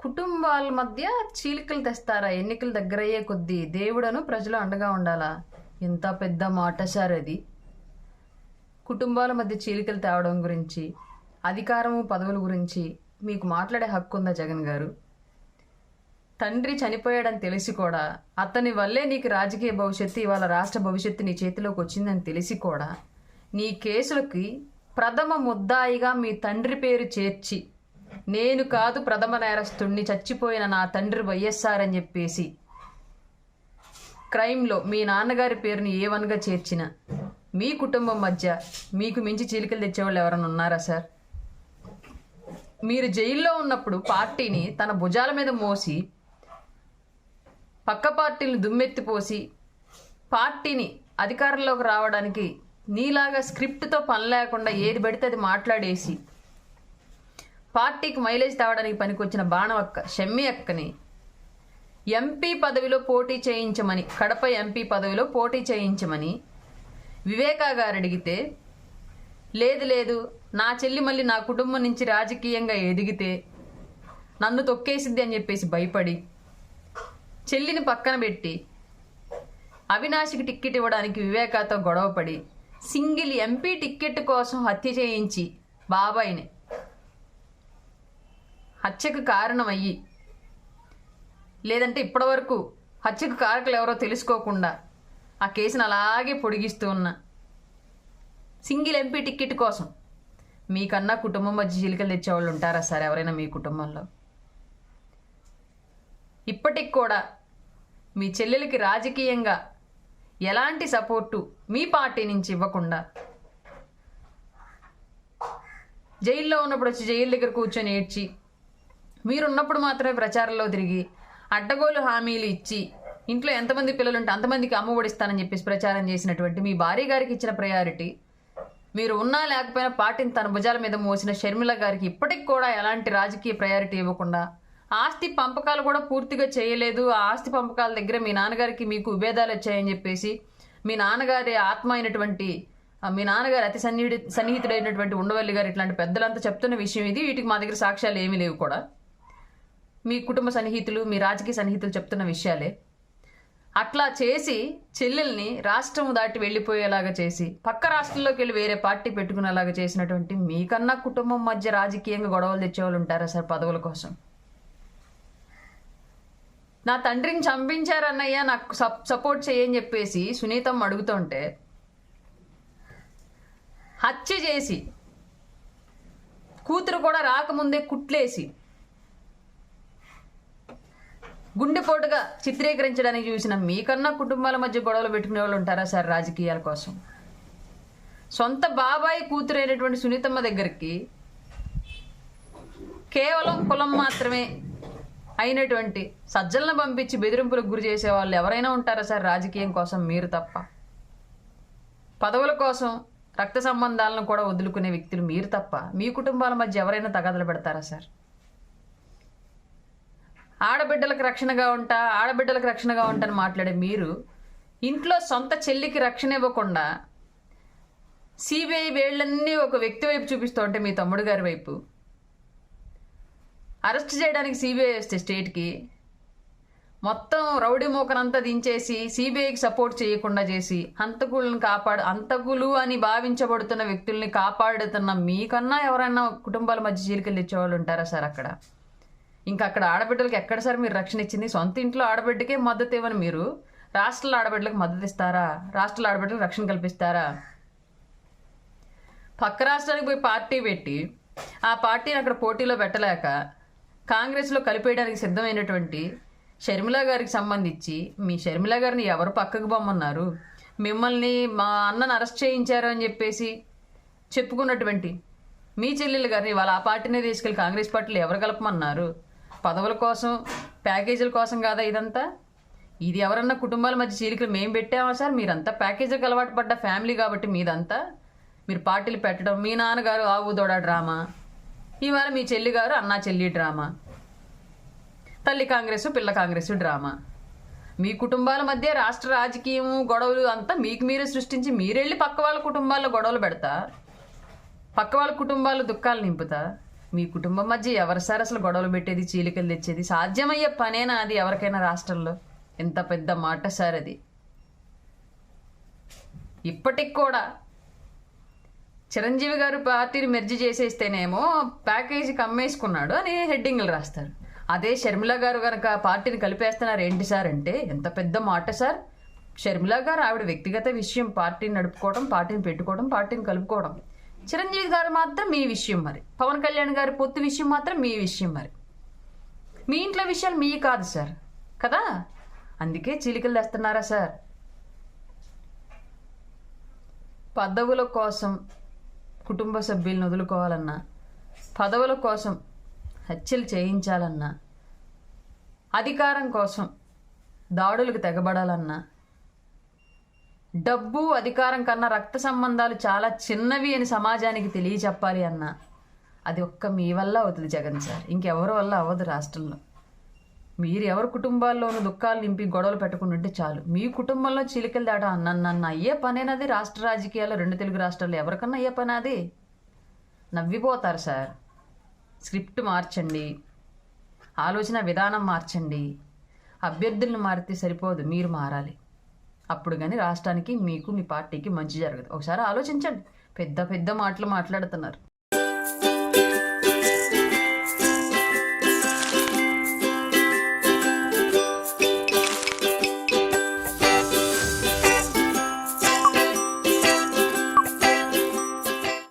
కుటుంబాల మధ్య చీలికలు తెస్తారా? ఎన్నికలు దగ్గరయ్యే కొద్దీ దేవుడను ప్రజలు అండగా ఉండాలా? ఎంత పెద్ద మాట సార్ అది. కుటుంబాల మధ్య చీలికలు తేవడం గురించి, అధికారము పదవుల గురించి మీకు మాట్లాడే హక్కు ఉందా జగన్ గారు? తండ్రి చనిపోయాడని తెలిసి కూడా, అతని వల్లే నీకు రాజకీయ భవిష్యత్తు, ఇవాళ రాష్ట్ర భవిష్యత్తు నీ చేతిలోకి వచ్చిందని తెలిసి కూడా నీ కేసులకి ప్రథమ ముద్దాయిగా మీ తండ్రి పేరు చేర్చి, నేను కాదు ప్రథమ నేరస్తుడిని, చచ్చిపోయిన నా తండ్రి వైఎస్ఆర్ అని చెప్పేసి క్రైమ్లో మీ నాన్నగారి పేరుని A1గా చేర్చిన మీ కుటుంబం మధ్య మీకు మించి చీలికలు తెచ్చేవాళ్ళు ఎవరైనా ఉన్నారా సార్? మీరు జైల్లో ఉన్నప్పుడు పార్టీని తన భుజాల మీద మోసి, పక్క పార్టీని దుమ్మెత్తిపోసి, పార్టీని అధికారంలోకి రావడానికి నీలాగా స్క్రిప్ట్తో పని లేకుండా ఏది పడితే అది మాట్లాడేసి పార్టీకి మైలేజ్ తేవడానికి పనికొచ్చిన బాణవక్క షమ్మి అక్కని ఎంపీ పదవిలో పోటీ చేయించమని, కడప ఎంపీ పదవిలో పోటీ చేయించమని వివేకా గారు అడిగితే, లేదు లేదు నా చెల్లి మళ్ళీ నా కుటుంబం నుంచి రాజకీయంగా ఎదిగితే నన్ను తొక్కేసిద్ది అని చెప్పేసి భయపడి చెల్లిని పక్కన పెట్టి అవినాష్కి టిక్కెట్ ఇవ్వడానికి వివేకాతో గొడవపడి సింగిల్ ఎంపీ టిక్కెట్ కోసం హత్య చేయించి బాబాయిని హత్యకు కారణమయ్యి, లేదంటే ఇప్పటివరకు హత్యకు కారకులు ఎవరో తెలుసుకోకుండా ఆ కేసును అలాగే పొడిగిస్తూ ఉన్న సింగిల్ ఎంపీ టిక్కెట్ కోసం మీకన్నా కుటుంబం మధ్య చీలికలు తెచ్చేవాళ్ళు ఉంటారా సార్ ఎవరైనా మీ కుటుంబంలో? ఇప్పటికి కూడా మీ చెల్లెలకి రాజకీయంగా ఎలాంటి సపోర్టు మీ పార్టీ నుంచి ఇవ్వకుండా, జైల్లో ఉన్నప్పుడు వచ్చి జైలు దగ్గర కూర్చొని ఏడ్చి, మీరున్నప్పుడు మాత్రమే ప్రచారంలో తిరిగి అడ్డగోలు హామీలు ఇచ్చి, ఇంట్లో ఎంతమంది పిల్లలు ఉంటే అంతమందికి అమ్మఒడిస్తానని చెప్పేసి ప్రచారం చేసినటువంటి మీ భార్య గారికి ఇచ్చిన ప్రయారిటీ, మీరు ఉన్నా లేకపోయినా పార్టీని తన భుజాల మీద మోసిన షర్మిల గారికి ఇప్పటికి కూడా ఎలాంటి రాజకీయ ప్రయారిటీ ఇవ్వకుండా, ఆస్తి పంపకాలు కూడా పూర్తిగా చేయలేదు, ఆ ఆస్తి పంపకాల దగ్గర మీ నాన్నగారికి మీకు విభేదాలు వచ్చాయని చెప్పేసి మీ నాన్నగారి ఆత్మ అయినటువంటి, మీ నాన్నగారు అతి సన్నిహితుడైనటువంటి ఉండవల్లి గారు ఇట్లాంటి పెద్దలంతా చెప్తున్న విషయం ఇది. వీటికి మా దగ్గర సాక్ష్యాలు ఏమీ లేవు కూడా, మీ కుటుంబ సన్నిహితులు, మీ రాజకీయ సన్నిహితులు చెప్తున్న విషయాలే. అట్లా చేసి చెల్లెల్ని రాష్ట్రం దాటి వెళ్ళిపోయేలాగా చేసి, పక్క రాష్ట్రంలోకి వెళ్ళి వేరే పార్టీ పెట్టుకునేలాగా చేసినటువంటి మీకన్నా కుటుంబం మధ్య రాజకీయంగా గొడవలు తెచ్చేవాళ్ళు ఉంటారా సార్ పదవుల కోసం? నా తండ్రిని చంపించారన్నయ్య నాకు సపోర్ట్ చేయని చెప్పేసి సునీతమ్మ అడుగుతుంటే, హత్య చేసి కూతురు కూడా రాకముందే కుట్లేసి గుండెపోటుగా చిత్రీకరించడానికి చూసిన మీకన్నా కుటుంబాల మధ్య గొడవలు పెట్టుకునే వాళ్ళు ఉంటారా సార్ రాజకీయాల కోసం? సొంత బాబాయి కూతురైనటువంటి సునీతమ్మ దగ్గరికి కేవలం కులం మాత్రమే అయినటువంటి సజ్జలను పంపించి బెదిరింపులకు గురి చేసే వాళ్ళు ఎవరైనా ఉంటారా సార్ రాజకీయం కోసం మీరు తప్ప? పదవుల కోసం రక్త సంబంధాలను కూడా వదులుకునే వ్యక్తులు మీరు తప్ప మీ కుటుంబాల మధ్య ఎవరైనా తగాదలు పెడతారా సార్? ఆడబిడ్డలకు రక్షణగా ఉంటా అని మాట్లాడే మీరు ఇంట్లో సొంత చెల్లికి రక్షణ ఇవ్వకుండా సిబిఐ వేళ్లన్నీ ఒక వ్యక్తి వైపు చూపిస్తూ ఉంటే, మీ తమ్ముడు గారి వైపు అరెస్ట్ చేయడానికి సిబిఐ వస్తే స్టేట్కి మొత్తం రౌడీ మోకనంతా దించేసి సిబిఐకి సపోర్ట్ చేయకుండా చేసి హంతకులు అని భావించబడుతున్న వ్యక్తుల్ని కాపాడుతున్న మీకన్నా ఎవరైనా కుటుంబాల మధ్య చీలికలు తెచ్చేవాళ్ళు ఉంటారా సార్ అక్కడ? ఇంకా అక్కడ ఆడబిడ్డలకి ఎక్కడ సార్ మీరు రక్షణ ఇచ్చింది? సొంత ఇంట్లో ఆడబిడ్డకే మద్దతు ఇవ్వని మీరు రాష్ట్రాల ఆడబిడ్డలకు మద్దతు ఇస్తారా? రాష్ట్రాల ఆడబిడ్డలకు రక్షణ కల్పిస్తారా? పక్క రాష్ట్రానికి పోయి పార్టీ పెట్టి ఆ పార్టీని అక్కడ పోటీలో పెట్టలేక కాంగ్రెస్లో కలిపేయడానికి సిద్ధమైనటువంటి షర్మిల గారికి సంబంధించి, మీ షర్మిల గారిని ఎవరు పక్కకు బొమ్మన్నారు? మిమ్మల్ని మా అన్నను అరెస్ట్ చేయించారు అని చెప్పేసి చెప్పుకున్నటువంటి మీ చెల్లెలు గారిని వాళ్ళ ఆ పార్టీనే తీసుకెళ్ళి కాంగ్రెస్ పార్టీలో ఎవరు కలపమన్నారు? పదవుల కోసం, ప్యాకేజీల కోసం కాదా ఇదంతా? ఇది ఎవరన్నా కుటుంబాల మధ్య చీలికలు మేము పెట్టామా సార్? మీరంతా ప్యాకేజీకి అలవాటు పడ్డ ఫ్యామిలీ కాబట్టి మీదంతా మీరు పార్టీలు పెట్టడం, మీ నాన్నగారు ఆవు దొడ డ్రామా, ఇవాళ మీ చెల్లి గారు అన్నా చెల్లి డ్రామా, తల్లి కాంగ్రెస్ పిల్ల కాంగ్రెస్ డ్రామా. మీ కుటుంబాల మధ్య రాష్ట్ర రాజకీయం గొడవలు అంతా మీకు మీరే సృష్టించి మీరెళ్ళి పక్క వాళ్ళ కుటుంబాల్లో గొడవలు పెడతా, పక్క వాళ్ళ కుటుంబాల దుఃఖాలు నింపుతా, మీ కుటుంబం మధ్య ఎవరు సార్ అసలు గొడవలు పెట్టేది, చీలికలు తెచ్చేది? సాధ్యమయ్యే పనేనా అది ఎవరికైనా రాష్ట్రంలో? ఎంత పెద్ద మాట సార్ అది. ఇప్పటికి కూడా చిరంజీవి గారు పార్టీని మెర్జి చేసేస్తేనేమో ప్యాకేజీకి అమ్మేసుకున్నాడు అని హెడ్డింగ్లు రాస్తారు. అదే షర్మిల గారు కనుక పార్టీని కలిపేస్తున్నారు ఏంటి సార్ అంటే ఎంత పెద్ద మాట సార్. షర్మిల గారు ఆవిడ వ్యక్తిగత విషయం, పార్టీని నడుపుకోవడం, పార్టీని పెట్టుకోవడం, పార్టీని కలుపుకోవడం. చిరంజీవి గారు మాత్రం మీ విషయం మరి. పవన్ కళ్యాణ్ గారి పొత్తు విషయం మాత్రం మీ విషయం మరి. మీ ఇంట్లో విషయాలు మీ కాదు సార్ కదా. అందుకే చీలికలు తెస్తున్నారా సార్? పదవుల కోసం కుటుంబ సభ్యులను వదులుకోవాలన్నా, పదవుల కోసం హత్యలు చేయించాలన్నా, అధికారం కోసం దాడులకు తెగబడాలన్నా, డబ్బు అధికారం కన్నా రక్త సంబంధాలు చాలా చిన్నవి అని సమాజానికి తెలియచెప్పాలి అన్నా అది ఒక్క మీ వల్ల అవుతుంది జగన్ సార్. ఇంకెవరి వల్ల అవ్వదు రాష్ట్రంలో. మీరు ఎవరి కుటుంబాల్లోనూ దుఃఖాలు నింపి గొడవలు పెట్టుకుంటుంటే చాలు. మీ కుటుంబంలో చిలికలు దాట నన్ను అయ్యే పనేనది. రాష్ట్ర రాజకీయాల్లో 2 తెలుగు రాష్ట్రాల్లో ఎవరికన్నా అయ్యే పని అది. నవ్విపోతారు సార్. స్క్రిప్ట్ మార్చండి, ఆలోచన విధానం మార్చండి. అభ్యర్థులను మారితే సరిపోదు, మీరు మారాలి. అప్పుడు కానీ రాష్ట్రానికి, మీకు, మీ పార్టీకి మంచి జరగదు. ఒకసారి ఆలోచించండి. పెద్ద పెద్ద మాటలు మాట్లాడుతున్నారు.